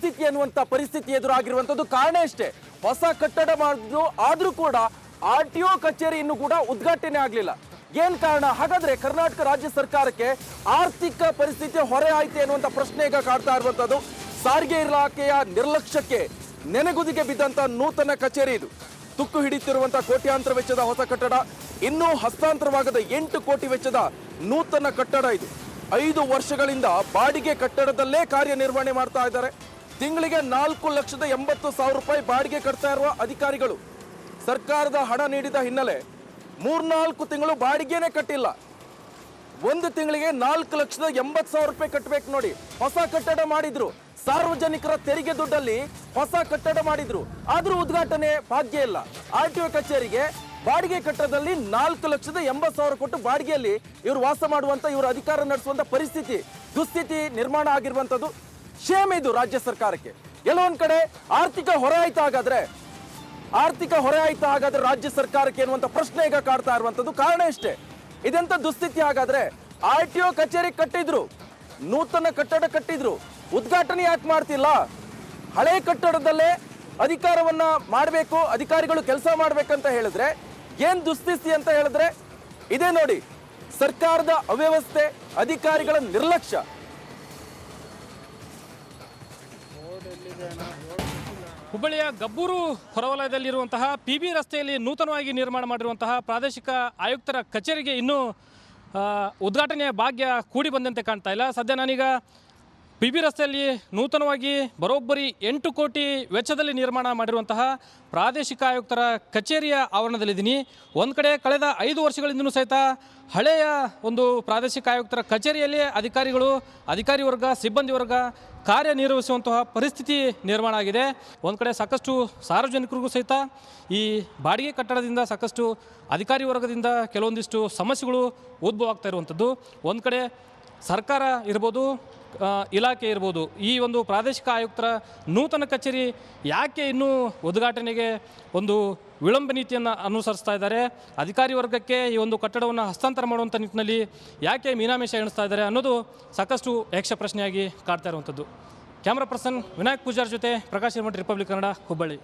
ದುಸ್ಥಿತಿ ಅನ್ನುವಂಥ ಪರಿಸ್ಥಿತಿ ಎದುರಾಗಿರುವಂಥದ್ದು. ಕಾರಣ ಇಷ್ಟೇ, ಹೊಸ ಕಟ್ಟಡ ಮಾಡಿದ್ರು ಆದರೂ ಕೂಡ RTO ಕಚೇರಿ ಇನ್ನೂ ಕೂಡ ಉದ್ಘಾಟನೆ ಆಗಲಿಲ್ಲ. ಏನ್ ಕಾರಣ? ಹಾಗಾದ್ರೆ ಕರ್ನಾಟಕ ರಾಜ್ಯ ಸರ್ಕಾರಕ್ಕೆ ಆರ್ಥಿಕ ಪರಿಸ್ಥಿತಿ ಹೊರೆ ಆಯ್ತು ಅನ್ನುವಂಥ ಪ್ರಶ್ನೆ ಈಗ ಕಾಡ್ತಾ ಇರುವಂಥದ್ದು. ಸಾರಿಗೆ ಇಲಾಖೆಯ ನಿರ್ಲಕ್ಷ್ಯಕ್ಕೆ ನೆನೆಗುದಿಗೆ ಬಿದ್ದಂತ ನೂತನ ಕಚೇರಿ ಇದು. ತುಕ್ಕು ಹಿಡಿತಿರುವಂತಹ ಕೋಟ್ಯಾಂತರ ವೆಚ್ಚದ ಹೊಸ ಕಟ್ಟಡ, ಇನ್ನೂ ಹಸ್ತಾಂತರವಾಗದ 8 ಕೋಟಿ ವೆಚ್ಚದ ನೂತನ ಕಟ್ಟಡ ಇದು. 5 ವರ್ಷಗಳಿಂದ ಬಾಡಿಗೆ ಕಟ್ಟಡದಲ್ಲೇ ಕಾರ್ಯನಿರ್ವಹಣೆ ಮಾಡ್ತಾ ಇದ್ದಾರೆ. ತಿಂಗಳಿಗೆ 4,80,000 ರೂಪಾಯಿ ಬಾಡಿಗೆ ಕಟ್ತಾ ಇರುವ ಅಧಿಕಾರಿಗಳು ಸರ್ಕಾರದ ಹಣ ನೀಡಿದ ಹಿನ್ನೆಲೆ 3-4 ತಿಂಗಳು ಬಾಡಿಗೆನೇ ಕಟ್ಟಿಲ್ಲ. 1 ತಿಂಗಳಿಗೆ 4,80,000 ರೂಪಾಯಿ ಕಟ್ಟಬೇಕು ನೋಡಿ. ಹೊಸ ಕಟ್ಟಡ ಮಾಡಿದ್ರು, ಸಾರ್ವಜನಿಕರ ತೆರಿಗೆ ದುಡ್ಡಲ್ಲಿ ಹೊಸ ಕಟ್ಟಡ ಮಾಡಿದ್ರು, ಆದ್ರೂ ಉದ್ಘಾಟನೆ ಭಾಗ್ಯ ಇಲ್ಲ. RTO ಕಚೇರಿಗೆ ಬಾಡಿಗೆ ಕಟ್ಟಡದಲ್ಲಿ 4,80,000 ಕೊಟ್ಟು ಬಾಡಿಗೆಯಲ್ಲಿ ಇವರು ವಾಸ ಮಾಡುವಂತ, ಇವರು ಅಧಿಕಾರ ನಡೆಸುವಂತ ಪರಿಸ್ಥಿತಿ, ದುಸ್ಥಿತಿ ನಿರ್ಮಾಣ ಆಗಿರುವಂತದ್ದು. ಶೇಮ್ ಇದು ರಾಜ್ಯ ಸರ್ಕಾರಕ್ಕೆ. ಎಲ್ಲೊಂದ್ ಕಡೆ ಆರ್ಥಿಕ ಹೊರೆ ಆಯ್ತಾ ಹಾಗಾದ್ರೆ ರಾಜ್ಯ ಸರ್ಕಾರಕ್ಕೆ ಎನ್ನುವಂತ ಪ್ರಶ್ನೆ ಈಗ ಕಾಡ್ತಾ ಇರುವಂತದ್ದು. ಕಾರಣ ಇಷ್ಟೇ, ಇದೆಂತ ದುಸ್ಥಿತಿ ಹಾಗಾದ್ರೆ? RTO ಕಚೇರಿ ಕಟ್ಟಿದ್ರು, ನೂತನ ಕಟ್ಟಡ ಕಟ್ಟಿದ್ರು, ಉದ್ಘಾಟನೆ ಯಾಕೆ ಮಾಡ್ತಿಲ್ಲ? ಹಳೆ ಕಟ್ಟಡದಲ್ಲೇ ಅಧಿಕಾರವನ್ನ ಮಾಡಬೇಕು, ಅಧಿಕಾರಿಗಳು ಕೆಲಸ ಮಾಡ್ಬೇಕಂತ ಹೇಳಿದ್ರೆ ಏನ್ ದುಸ್ಥಿತಿ ಅಂತ ಹೇಳಿದ್ರೆ ಇದೇ ನೋಡಿ, ಸರ್ಕಾರದ ಅವ್ಯವಸ್ಥೆ, ಅಧಿಕಾರಿಗಳ ನಿರ್ಲಕ್ಷ್ಯ. ಹುಬ್ಬಳ್ಳಿಯ ಗಬ್ಬೂರು ಹೊರವಲಯದಲ್ಲಿರುವಂತಹ PB ರಸ್ತೆಯಲ್ಲಿ ನೂತನವಾಗಿ ನಿರ್ಮಾಣ ಮಾಡಿರುವಂತಹ ಪ್ರಾದೇಶಿಕ ಆಯುಕ್ತರ ಕಚೇರಿಗೆ ಇನ್ನೂ ಉದ್ಘಾಟನೆಯ ಭಾಗ್ಯ ಕೂಡಿ ಬಂದಂತೆ ಕಾಣ್ತಾ ಇಲ್ಲ. ಸದ್ಯ ನಾನೀಗ PB ರಸ್ತೆಯಲ್ಲಿ ನೂತನವಾಗಿ ಬರೋಬ್ಬರಿ 8 ಕೋಟಿ ವೆಚ್ಚದಲ್ಲಿ ನಿರ್ಮಾಣ ಮಾಡಿರುವಂತಹ ಪ್ರಾದೇಶಿಕ ಆಯುಕ್ತರ ಕಚೇರಿಯ ಆವರಣದಲ್ಲಿದ್ದೀನಿ. ಒಂದು ಕಡೆ ಕಳೆದ 5 ವರ್ಷಗಳಿಂದಲೂ ಸಹಿತ ಹಳೆಯ ಒಂದು ಪ್ರಾದೇಶಿಕ ಆಯುಕ್ತರ ಕಚೇರಿಯಲ್ಲಿ ಅಧಿಕಾರಿ ವರ್ಗ, ಸಿಬ್ಬಂದಿ ವರ್ಗ ಕಾರ್ಯನಿರ್ವಹಿಸುವಂತಹ ಪರಿಸ್ಥಿತಿ ನಿರ್ಮಾಣ ಆಗಿದೆ. ಒಂದು ಕಡೆ ಸಾಕಷ್ಟು ಸಾರ್ವಜನಿಕರಿಗೂ ಸಹಿತ ಈ ಬಾಡಿಗೆ ಕಟ್ಟಡದಿಂದ ಸಾಕಷ್ಟು ಅಧಿಕಾರಿ ವರ್ಗದಿಂದ ಕೆಲವೊಂದಿಷ್ಟು ಸಮಸ್ಯೆಗಳು ಉದ್ಭವ ಆಗ್ತಾ ಇರುವಂಥದ್ದು. ಒಂದು ಕಡೆ ಸರ್ಕಾರ ಇರ್ಬೋದು, ಇಲಾಖೆ ಇರ್ಬೋದು, ಈ ಒಂದು ಪ್ರಾದೇಶಿಕ ಆಯುಕ್ತರ ನೂತನ ಕಚೇರಿ ಯಾಕೆ ಇನ್ನೂ ಉದ್ಘಾಟನೆಗೆ ಒಂದು ವಿಳಂಬ ನೀತಿಯನ್ನು ಅನುಸರಿಸ್ತಾ ಇದ್ದಾರೆ, ಅಧಿಕಾರಿ ವರ್ಗಕ್ಕೆ ಈ ಒಂದು ಕಟ್ಟಡವನ್ನು ಹಸ್ತಾಂತರ ಮಾಡುವಂಥ ನಿಟ್ಟಿನಲ್ಲಿ ಯಾಕೆ ಮೀನಾಮೇಷ ಎಣಿಸ್ತಾ ಇದ್ದಾರೆ ಅನ್ನೋದು ಸಾಕಷ್ಟು ಯಕ್ಷ ಪ್ರಶ್ನೆಯಾಗಿ ಕಾಡ್ತಾ ಇರುವಂಥದ್ದು. ಕ್ಯಾಮ್ರಾ ಪರ್ಸನ್ ವಿನಾಯಕ್ ಪೂಜಾರ್ ಜೊತೆ ಪ್ರಕಾಶ್ ಹಿರೇಮಠ, ರಿಪಬ್ಲಿಕ್ ಕನ್ನಡ, ಹುಬ್ಬಳ್ಳಿ.